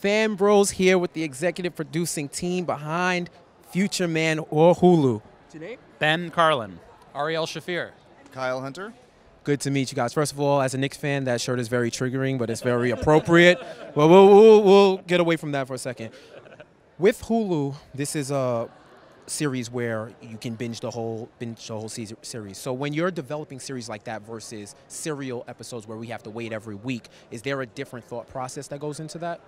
Fanbros here with the executive producing team behind Future Man or Hulu. Today, Ben Carlin. Ariel Shaffir. Kyle Hunter. Good to meet you guys. First of all, as a Knicks fan, that shirt is very triggering, but it's very appropriate. Well, we'll get away from that for a second. With Hulu, this is a series where you can binge the whole series. So when you're developing series like that versus serial episodes where we have to wait every week, is there a different thought process that goes into that?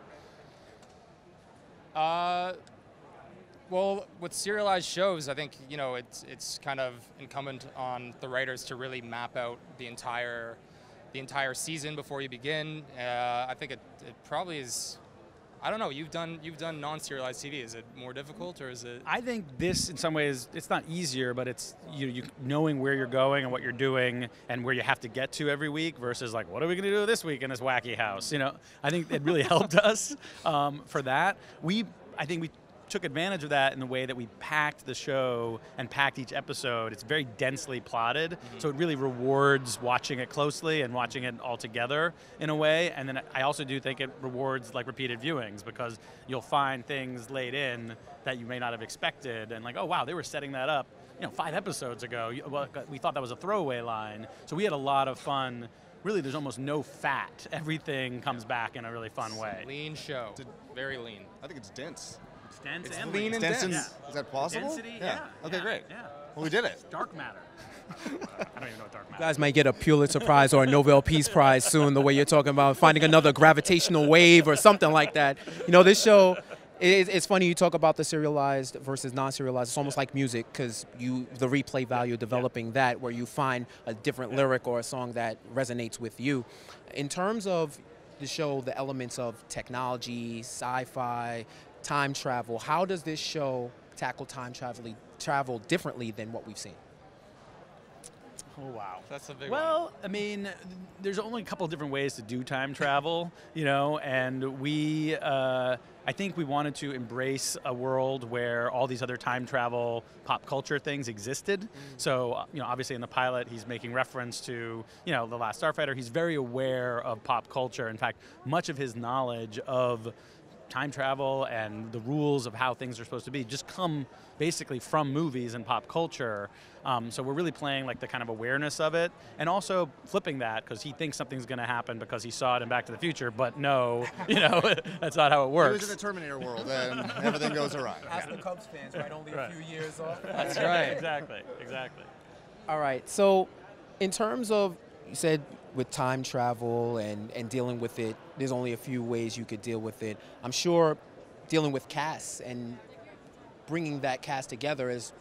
Well, with serialized shows, I think it's kind of incumbent on the writers to really map out the entire season before you begin. I think it probably is. I don't know. You've done non-serialized TV. Is it more difficult, or is it? I think this, in some ways, it's not easier, but it's you knowing where you're going and what you're doing and where you have to get to every week versus like, what are we going to do this week in this wacky house? I think it really helped us for that. I think we took advantage of that in the way that we packed the show and packed each episode. It's very densely plotted, so it really rewards watching it closely and watching it all together in a way. And then I also do think it rewards like repeated viewings because you'll find things laid in that you may not have expected and like, oh wow, they were setting that up 5 episodes ago. Well, we thought that was a throwaway line. So we had a lot of fun. Really, there's almost no fat. Everything comes back in a really fun way. Lean show, very lean. I think it's dense. Dense it's and lean and dense. dense. Is that possible? Density, Okay, great. Yeah. Well, we did it. It's dark matter. I don't even know what dark matter is. You guys might get a Pulitzer Prize or a Nobel Peace Prize soon, the way you're talking about finding another gravitational wave or something like that. This show, it's funny you talk about the serialized versus non-serialized. It's almost like music because the replay value, developing that where you find a different lyric or a song that resonates with you. In terms of the show, the elements of technology, sci-fi, time travel, how does this show tackle time travel differently than what we've seen? Oh, wow. That's a big one. Well, I mean, there's only a couple of different ways to do time travel, and I think we wanted to embrace a world where all these other time travel pop culture things existed. So, obviously in the pilot, he's making reference to, The Last Starfighter. He's very aware of pop culture. In fact, much of his knowledge of time travel and the rules of how things are supposed to be just come basically from movies and pop culture. So we're really playing like the kind of awareness of it and also flipping that because he thinks something's going to happen because he saw it in Back to the Future, but no, that's not how it works. He was in the Terminator world and everything goes awry. Ask the Cubs fans, right? Only a few years off. That's right. Exactly. All right, so in terms of, you said with time travel and dealing with it, there's only a few ways you could deal with it. I'm sure dealing with casts and bringing that cast together is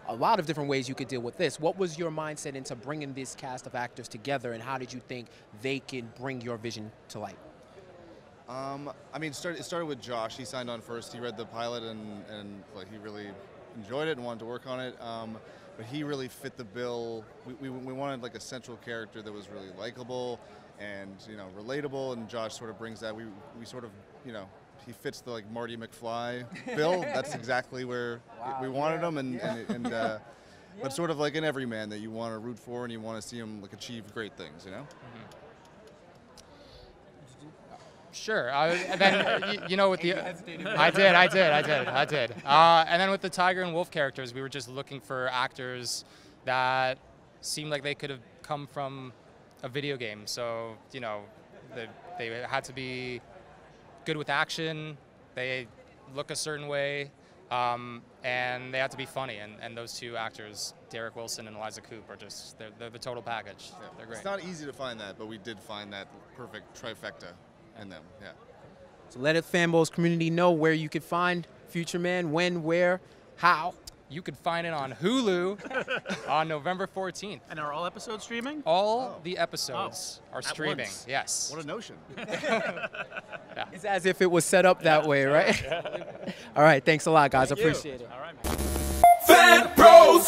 a lot of different ways you could deal with this. What was your mindset into bringing this cast of actors together, and how did you think they can bring your vision to light? I mean, it started with Josh. He signed on first. He read the pilot and like he really enjoyed it and wanted to work on it. But he really fit the bill. We wanted like a central character that was really likable and relatable, and Josh sort of brings that. We sort of he fits the like Marty McFly bill. That's exactly where we wanted him, but sort of like an everyman that you want to root for and you want to see him like achieve great things, Sure. And then, with the, I did. And then with the Tiger and Wolf characters, we were just looking for actors that seemed like they could have come from a video game. So, they had to be good with action. They look a certain way, and they had to be funny. And those two actors, Derek Wilson and Eliza Coupe, are they're the total package. Yeah. They're great. It's not easy to find that, but we did find that perfect trifecta in them. Yeah. So let the Fanbros community know where you could find Future Man, when, where, how. You could find it on Hulu on November 14th. And are all episodes streaming? All the episodes are streaming. Once. Yes. What a notion. Yeah. It's as if it was set up that way, right? All right, thanks a lot, guys. Appreciate it. All right, man. Fanbros,